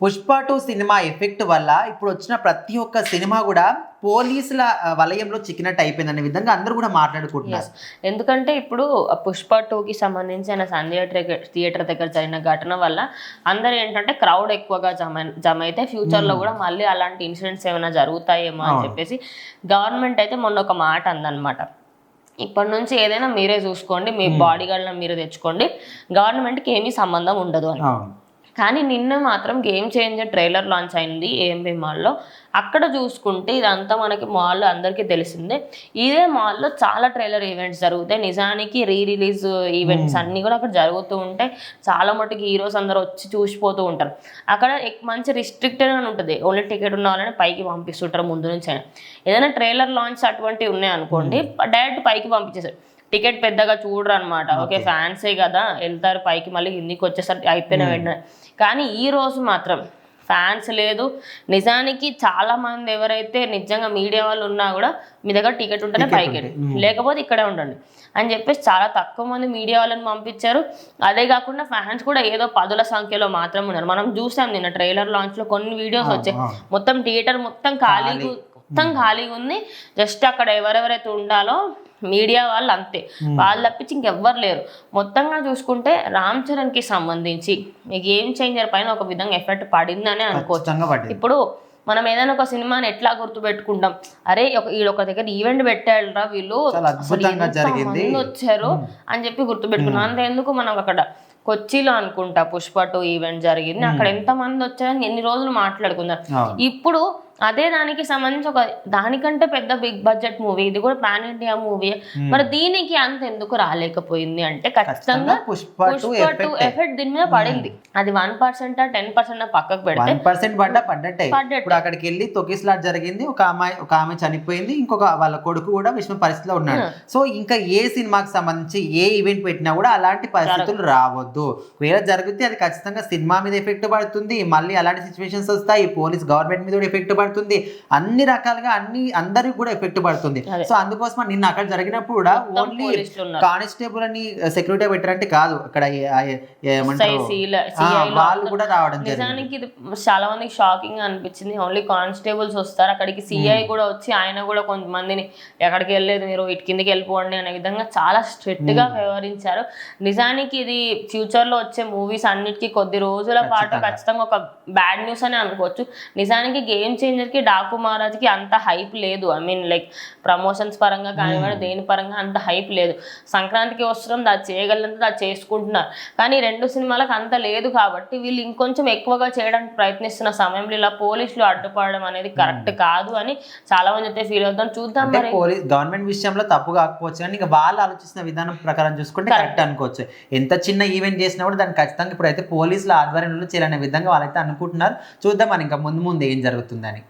Pushpa 2 cinema effect వల్ల ఇప్పుడు వచ్చిన ప్రతి ఒక్క సినిమా కూడా పోలీసుల వలయంలో చిక్కినట్టు అయిపోయిందనే విధంగా అందరూ కూడా మాట్లాడుకుంటున్నారు. ఎందుకంటే ఇప్పుడు పుష్ప 2కి సంబంధించిన సంధ్య థియేటర్ దగ్గర జరిగిన ఘటన వల్ల అందరు ఏంటంటే క్రౌడ్ ఎక్కువగా జమ అయితే ఫ్యూచర్లో కూడా మళ్ళీ అలాంటి ఇన్సిడెంట్స్ ఏమైనా జరుగుతాయేమో అని చెప్పేసి గవర్నమెంట్ అయితే మొన్న ఒక మాట అందనమాట. ఇప్పటి నుంచి ఏదైనా మీరే చూసుకోండి, మీ బాడీ గార్డ్లను మీరు తెచ్చుకోండి, గవర్నమెంట్కి ఏమీ సంబంధం ఉండదు అని. కానీ నిన్న మాత్రం గేమ్ చేంజర్ ట్రైలర్ లాంచ్ అయింది ఏఎంబి మాల్లో. అక్కడ చూసుకుంటే ఇదంతా మనకి మాల్లో అందరికీ తెలిసిందే. ఇదే మాల్లో చాలా ట్రైలర్ ఈవెంట్స్ జరుగుతాయి. నిజానికి రిలీజ్ ఈవెంట్స్ అన్నీ కూడా అక్కడ జరుగుతూ ఉంటాయి. చాలా మటుకు హీరోస్ అందరూ వచ్చి చూసిపోతూ ఉంటారు. అక్కడ మంచి రిస్ట్రిక్టెడ్ అని ఉంటుంది. ఓన్లీ టికెట్ ఉన్న వాళ్ళని పైకి పంపిస్తుంటారు ముందు నుంచి అయినా. ఏదైనా ట్రైలర్ లాంచ్ అటువంటివి ఉన్నాయి అనుకోండి, డైరెక్ట్ పైకి పంపించేసారు. టికెట్ పెద్దగా చూడరు అనమాట. ఓకే ఫ్యాన్సే కదా వెళ్తారు పైకి, మళ్ళీ హిందీకి వచ్చేసరికి అయిపోయిన వెంటనే. కానీ ఈ రోజు మాత్రం ఫ్యాన్స్ లేదు. నిజానికి చాలా మంది ఎవరైతే నిజంగా మీడియా వాళ్ళు ఉన్నా కూడా మీ దగ్గర టికెట్ ఉంటేనే పైకి లేకపోతే ఇక్కడే ఉండండి అని చెప్పేసి చాలా తక్కువ మంది మీడియా వాళ్ళని పంపించారు. అదే కాకుండా ఫ్యాన్స్ కూడా ఏదో 10ల సంఖ్యలో మాత్రం ఉన్నారు. మనం చూసాం నిన్న ట్రైలర్ లాంచ్లో కొన్ని వీడియోస్ వచ్చాయి. మొత్తం థియేటర్ మొత్తం ఖాళీగా ఉంది. జస్ట్ అక్కడ ఎవరెవరైతే ఉండాలో మీడియా వాళ్ళు అంతే, వాళ్ళు తప్పించి ఇంకెవ్వరు లేరు. మొత్తంగా చూసుకుంటే రామ్ చరణ్కి సంబంధించి గేమ్ చేంజర్ పైన ఒక విధంగా ఎఫెక్ట్ పడిందని అనుకోవచ్చు. ఇప్పుడు మనం ఏదైనా ఒక సినిమాని ఎట్లా గుర్తుపెట్టుకుంటాం, అరే ఒక దగ్గర ఈవెంట్ పెట్టాడురా వీళ్ళు మంది వచ్చారు అని చెప్పి గుర్తుపెట్టుకున్నాం. అంతేందుకు మనం అక్కడ కొచ్చిలో అనుకుంటా పుష్ప 2 ఈవెంట్ జరిగింది, అక్కడ ఎంత మంది వచ్చారని ఎన్ని రోజులు మాట్లాడుకున్నారు. ఇప్పుడు అదే దానికి సంబంధించి ఒక దానికంటే పెద్ద బిగ్ బడ్జెట్ మూవీ, ఇది కూడా పాన్ ఇండియా మూవీ, మరి దీనికి అంత ఎందుకు రాలేకపోయింది అంటే ఖచ్చితంగా పుష్ప 2 ఎఫెక్ట్ దీని మీద పడింది. అది 1% 10% పక్కకు పెడితే 1% పడ్డట్టే. ఇప్పుడు అక్కడికి వెళ్ళి తొకిస్లాట్ జరిగింది, ఒక ఆమె చనిపోయింది, ఇంకొక వాళ్ళ కొడుకు కూడా విషమ పరిస్థితిలో ఉన్నాడు. సో ఇంకా ఏ సినిమాకి సంబంధించి ఏ ఈవెంట్ పెట్టినా కూడా అలాంటి పరిస్థితులు రావద్దు. వేరే జరిగితే అది ఖచ్చితంగా సినిమా మీద ఎఫెక్ట్ పడుతుంది, మళ్ళీ అలాంటి సిచ్యువేషన్స్ వస్తాయి, పోలీస్ గవర్నమెంట్ మీద కూడా ఎఫెక్ట్ పడుతుంది, అన్ని రకాలుగా అందరికి కూడా ఎఫెక్ట్ పడుతుంది. సో అందుకోసం నిన్న అక్కడ జరిగినప్పుడు కూడా ఓన్లీ కానిస్టేబుల్ అని సెక్యూరిటీ పెట్టారంటే కాదు, అక్కడ వాళ్ళు కూడా రావడం. నిజానికి ఇది చాలా మందికి షాకింగ్ గా అనిపించింది. ఓన్లీ కానిస్టేబుల్స్ వస్తారు, అక్కడికి సిఐ కూడా వచ్చి ఆయన కూడా కొంతమందిని ఎక్కడికి వెళ్ళలేదు మీరు ఇటు కిందికి వెళ్ళిపోండి అనే విధంగా చాలా స్ట్రిక్ట్ గా వ్యవహరించారు. నిజానికి ఇది ఫ్యూచర్ లో వచ్చే మూవీస్ అన్నిటికీ కొద్ది రోజుల పాటు ఖచ్చితంగా ఒక బ్యాడ్ న్యూస్ అని అనుకోవచ్చు. నిజానికి గేమ్ చేంజర్ కి డాకు మహారాజ్కి అంత హైప్ లేదు. ఐ మీన్ లైక్ ప్రమోషన్స్ పరంగా కానివ్వండి దేని పరంగా అంత హైప్ లేదు. సంక్రాంతికి వస్తున్నాం, దాన్ని చేయగలంత దాన్ని చేసుకుంటున్నారు. కానీ 2 సినిమాలకు అంత లేదు కాబట్టి వీళ్ళు ఇంకొంచెం ఎక్కువగా చేయడానికి ప్రయత్నిస్తున్న సమయంలో ఇలా పోలీసులు అడ్డుపడడం అనేది కరెక్ట్ కాదు అని చాలా మంది అయితే ఫీల్ అవుతాం. చూద్దాం మరి. గవర్నమెంట్ విషయంలో తప్పు కాకపోవచ్చు కానీ ఇంకా వాళ్ళు ఆలోచిస్తున్న విధానం ప్రకారం చూసుకుంటే కరెక్ట్ అనుకోవచ్చు. ఎంత చిన్న ఈవెంట్ చేసినా కూడా దాన్ని ఖచ్చితంగా ఇప్పుడు అయితే పోలీసుల ఆధ్వర్యంలో చేయాలనే విధంగా వాళ్ళైతే అనుకుంటున్నారు. చూద్దాం మరి ఇంకా ముందు ఏం జరుగుతుందని.